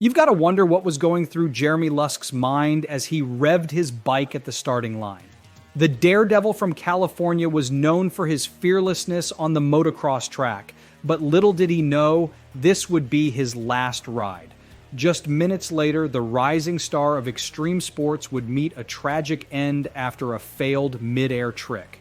You've got to wonder what was going through Jeremy Lusk's mind as he revved his bike at the starting line. The daredevil from California was known for his fearlessness on the motocross track, but little did he know this would be his last ride. Just minutes later, the rising star of extreme sports would meet a tragic end after a failed mid-air trick.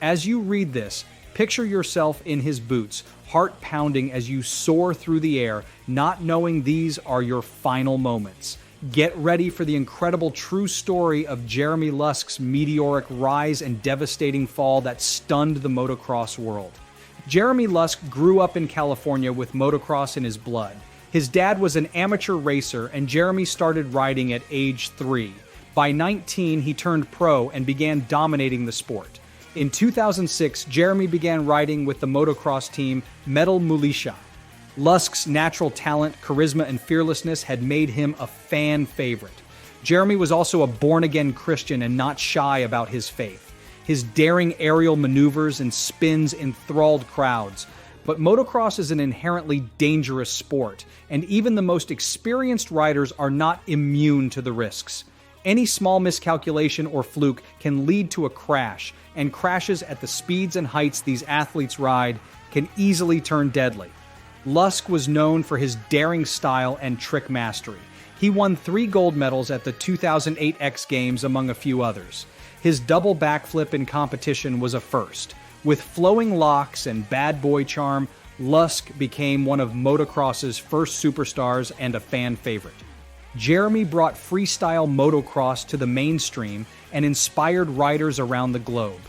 As you read this, picture yourself in his boots, heart pounding as you soar through the air, not knowing these are your final moments. Get ready for the incredible true story of Jeremy Lusk's meteoric rise and devastating fall that stunned the motocross world. Jeremy Lusk grew up in California with motocross in his blood. His dad was an amateur racer, and Jeremy started riding at age 3. By 19, he turned pro and began dominating the sport. In 2006, Jeremy began riding with the motocross team Metal Mulisha. Lusk's natural talent, charisma, and fearlessness had made him a fan favorite. Jeremy was also a born-again Christian and not shy about his faith. His daring aerial maneuvers and spins enthralled crowds. But motocross is an inherently dangerous sport, and even the most experienced riders are not immune to the risks. Any small miscalculation or fluke can lead to a crash, and crashes at the speeds and heights these athletes ride can easily turn deadly. Lusk was known for his daring style and trick mastery. He won 3 gold medals at the 2008 X Games, among a few others. His double backflip in competition was a first. With flowing locks and bad boy charm, Lusk became one of motocross's first superstars and a fan favorite. Jeremy brought freestyle motocross to the mainstream and inspired riders around the globe.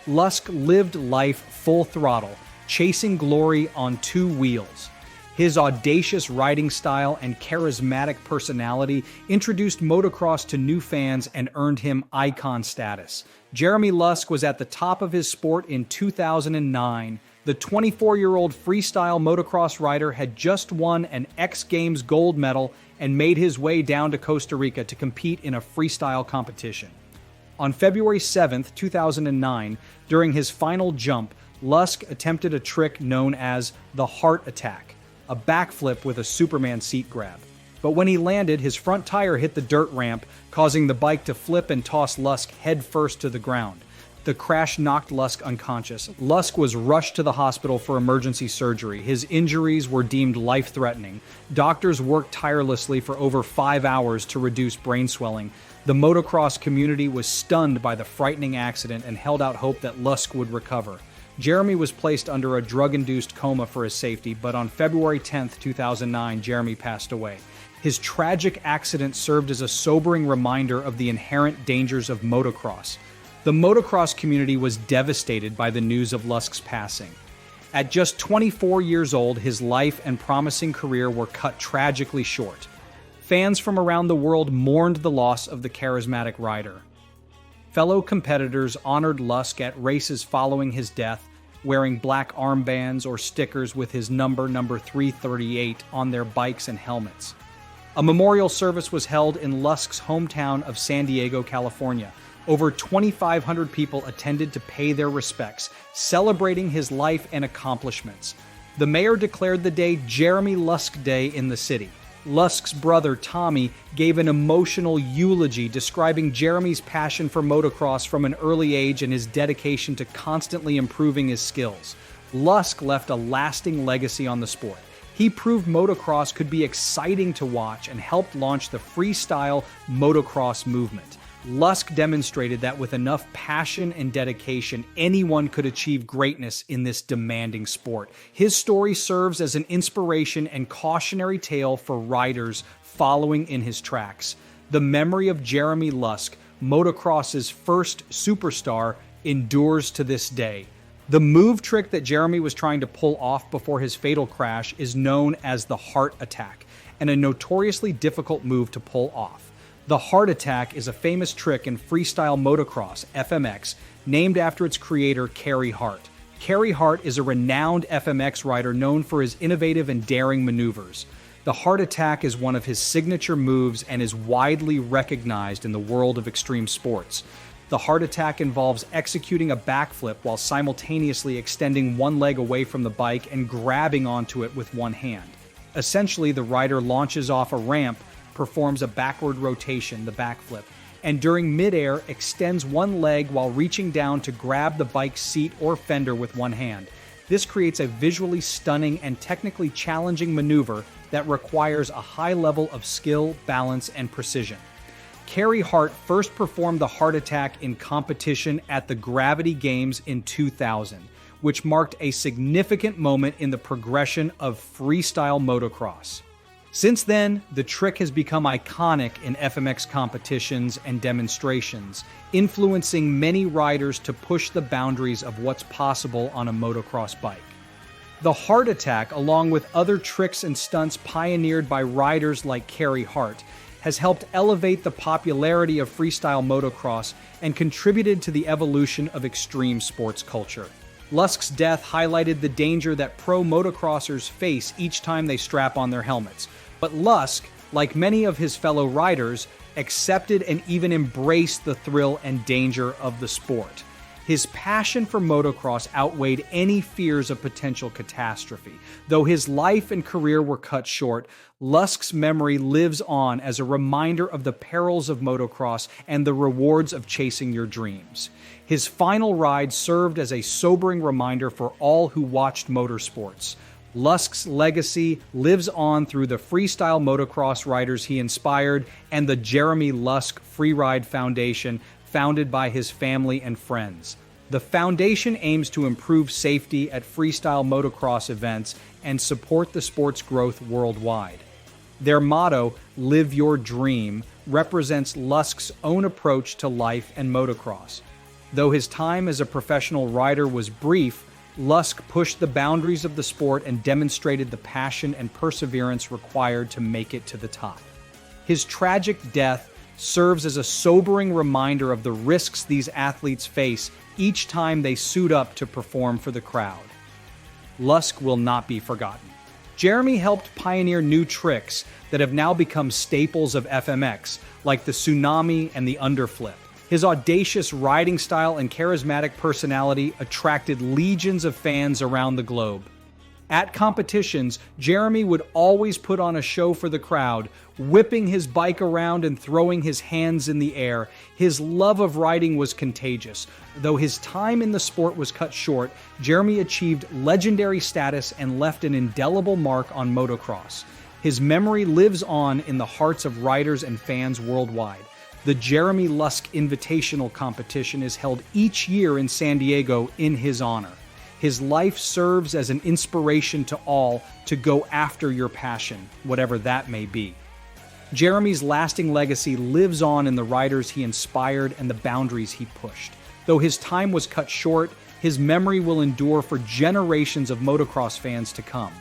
Lusk lived life full throttle, chasing glory on 2 wheels. His audacious riding style and charismatic personality introduced motocross to new fans and earned him icon status. Jeremy Lusk was at the top of his sport in 2009. The 24-year-old freestyle motocross rider had just won an X Games gold medal and made his way down to Costa Rica to compete in a freestyle competition. On February 7, 2009, during his final jump, Lusk attempted a trick known as the heart attack, a backflip with a Superman seat grab. But when he landed, his front tire hit the dirt ramp, causing the bike to flip and toss Lusk headfirst to the ground. The crash knocked Lusk unconscious. Lusk was rushed to the hospital for emergency surgery. His injuries were deemed life-threatening. Doctors worked tirelessly for over 5 hours to reduce brain swelling. The motocross community was stunned by the frightening accident and held out hope that Lusk would recover. Jeremy was placed under a drug-induced coma for his safety, but on February 10, 2009, Jeremy passed away. His tragic accident served as a sobering reminder of the inherent dangers of motocross. The motocross community was devastated by the news of Lusk's passing. At just 24 years old, his life and promising career were cut tragically short. Fans from around the world mourned the loss of the charismatic rider. Fellow competitors honored Lusk at races following his death, wearing black armbands or stickers with his number 338 on their bikes and helmets. A memorial service was held in Lusk's hometown of San Diego, California. Over 2,500 people attended to pay their respects, celebrating his life and accomplishments. The mayor declared the day Jeremy Lusk Day in the city. Lusk's brother, Tommy, gave an emotional eulogy describing Jeremy's passion for motocross from an early age and his dedication to constantly improving his skills. Lusk left a lasting legacy on the sport. He proved motocross could be exciting to watch and helped launch the freestyle motocross movement. Lusk demonstrated that with enough passion and dedication, anyone could achieve greatness in this demanding sport. His story serves as an inspiration and cautionary tale for riders following in his tracks. The memory of Jeremy Lusk, motocross's first superstar, endures to this day. The move trick that Jeremy was trying to pull off before his fatal crash is known as the heart attack, and a notoriously difficult move to pull off. The heart attack is a famous trick in freestyle motocross, FMX, named after its creator, Carey Hart. Carey Hart is a renowned FMX rider known for his innovative and daring maneuvers. The heart attack is one of his signature moves and is widely recognized in the world of extreme sports. The heart attack involves executing a backflip while simultaneously extending one leg away from the bike and grabbing onto it with one hand. Essentially, the rider launches off a ramp, performs a backward rotation, the backflip, and during midair extends one leg while reaching down to grab the bike's seat or fender with one hand. This creates a visually stunning and technically challenging maneuver that requires a high level of skill, balance, and precision. Carey Hart first performed the heart attack in competition at the Gravity Games in 2000, which marked a significant moment in the progression of freestyle motocross. Since then, the trick has become iconic in FMX competitions and demonstrations, influencing many riders to push the boundaries of what's possible on a motocross bike. The heart attack, along with other tricks and stunts pioneered by riders like Carey Hart, has helped elevate the popularity of freestyle motocross and contributed to the evolution of extreme sports culture. Lusk's death highlighted the danger that pro motocrossers face each time they strap on their helmets. But Lusk, like many of his fellow riders, accepted and even embraced the thrill and danger of the sport. His passion for motocross outweighed any fears of potential catastrophe. Though his life and career were cut short, Lusk's memory lives on as a reminder of the perils of motocross and the rewards of chasing your dreams. His final ride served as a sobering reminder for all who watched motorsports. Lusk's legacy lives on through the freestyle motocross riders he inspired and the Jeremy Lusk Freeride Foundation, founded by his family and friends. The foundation aims to improve safety at freestyle motocross events and support the sport's growth worldwide. Their motto, "Live Your Dream," represents Lusk's own approach to life and motocross. Though his time as a professional rider was brief, Lusk pushed the boundaries of the sport and demonstrated the passion and perseverance required to make it to the top. His tragic death serves as a sobering reminder of the risks these athletes face each time they suit up to perform for the crowd. Lusk will not be forgotten. Jeremy helped pioneer new tricks that have now become staples of FMX, like the tsunami and the underflip. His audacious riding style and charismatic personality attracted legions of fans around the globe. At competitions, Jeremy would always put on a show for the crowd, whipping his bike around and throwing his hands in the air. His love of riding was contagious. Though his time in the sport was cut short, Jeremy achieved legendary status and left an indelible mark on motocross. His memory lives on in the hearts of riders and fans worldwide. The Jeremy Lusk Invitational competition is held each year in San Diego in his honor. His life serves as an inspiration to all to go after your passion, whatever that may be. Jeremy's lasting legacy lives on in the riders he inspired and the boundaries he pushed. Though his time was cut short, his memory will endure for generations of motocross fans to come.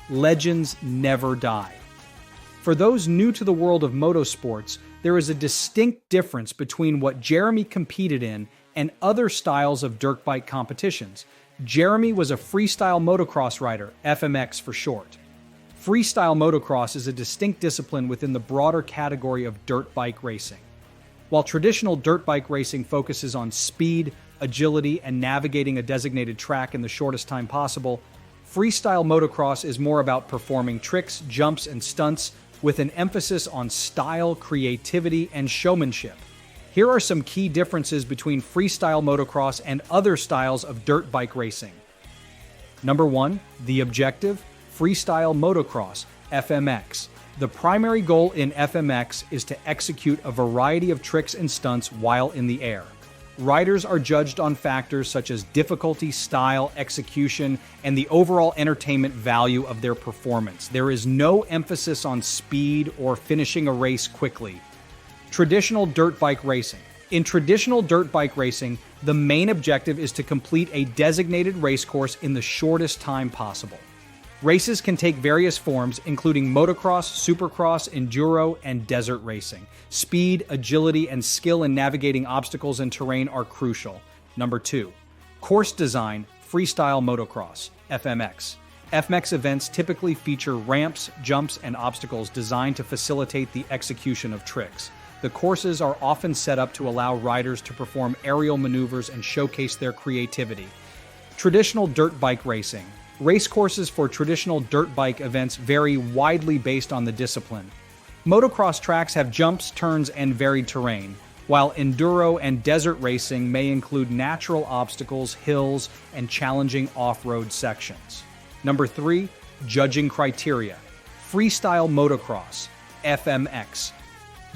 Legends never die. For those new to the world of motorsports, there is a distinct difference between what Jeremy competed in and other styles of dirt bike competitions. Jeremy was a freestyle motocross rider, FMX for short. Freestyle motocross is a distinct discipline within the broader category of dirt bike racing. While traditional dirt bike racing focuses on speed, agility, and navigating a designated track in the shortest time possible, freestyle motocross is more about performing tricks, jumps, and stunts with an emphasis on style, creativity, and showmanship. Here are some key differences between freestyle motocross and other styles of dirt bike racing. Number 1, the objective, freestyle motocross, FMX. The primary goal in FMX is to execute a variety of tricks and stunts while in the air. Riders are judged on factors such as difficulty, style, execution, and the overall entertainment value of their performance. There is no emphasis on speed or finishing a race quickly. Traditional dirt bike racing. In traditional dirt bike racing, the main objective is to complete a designated race course in the shortest time possible. Races can take various forms, including motocross, supercross, enduro, and desert racing. Speed, agility, and skill in navigating obstacles and terrain are crucial. Number 2, course design, freestyle motocross, FMX. FMX events typically feature ramps, jumps, and obstacles designed to facilitate the execution of tricks. The courses are often set up to allow riders to perform aerial maneuvers and showcase their creativity. Traditional dirt bike racing. Racecourses for traditional dirt bike events vary widely based on the discipline. Motocross tracks have jumps, turns, and varied terrain, while enduro and desert racing may include natural obstacles, hills, and challenging off-road sections. Number 3, judging criteria. Freestyle motocross, FMX.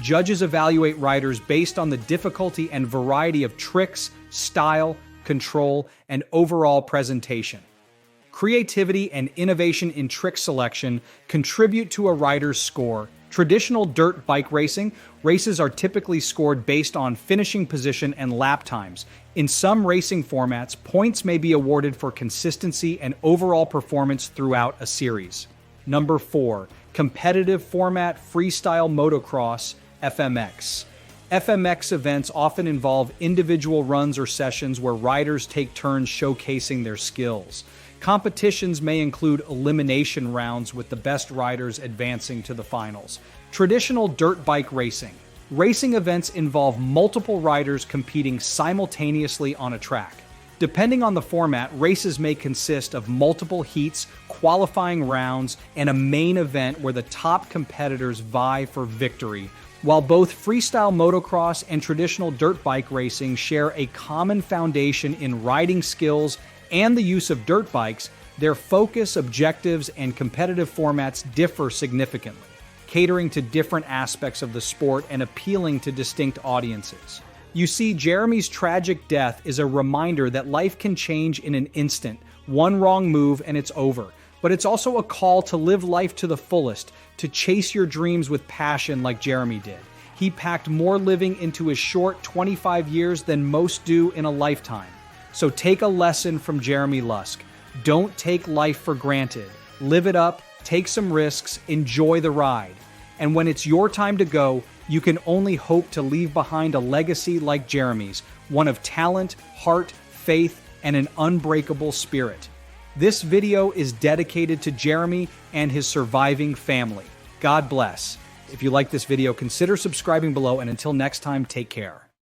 Judges evaluate riders based on the difficulty and variety of tricks, style, control, and overall presentation. Creativity and innovation in trick selection contribute to a rider's score. Traditional dirt bike racing, races are typically scored based on finishing position and lap times. In some racing formats, points may be awarded for consistency and overall performance throughout a series. Number 4, competitive format freestyle motocross, FMX. FMX events often involve individual runs or sessions where riders take turns showcasing their skills. Competitions may include elimination rounds with the best riders advancing to the finals. Traditional dirt bike racing. Racing events involve multiple riders competing simultaneously on a track. Depending on the format, races may consist of multiple heats, qualifying rounds, and a main event where the top competitors vie for victory. While both freestyle motocross and traditional dirt bike racing share a common foundation in riding skills and the use of dirt bikes, their focus, objectives, and competitive formats differ significantly, catering to different aspects of the sport and appealing to distinct audiences. You see, Jeremy's tragic death is a reminder that life can change in an instant, one wrong move and it's over. But it's also a call to live life to the fullest, to chase your dreams with passion like Jeremy did. He packed more living into his short 25 years than most do in a lifetime. So take a lesson from Jeremy Lusk. Don't take life for granted. Live it up, take some risks, enjoy the ride. And when it's your time to go, you can only hope to leave behind a legacy like Jeremy's, one of talent, heart, faith, and an unbreakable spirit. This video is dedicated to Jeremy and his surviving family. God bless. If you like this video, consider subscribing below, and until next time, take care.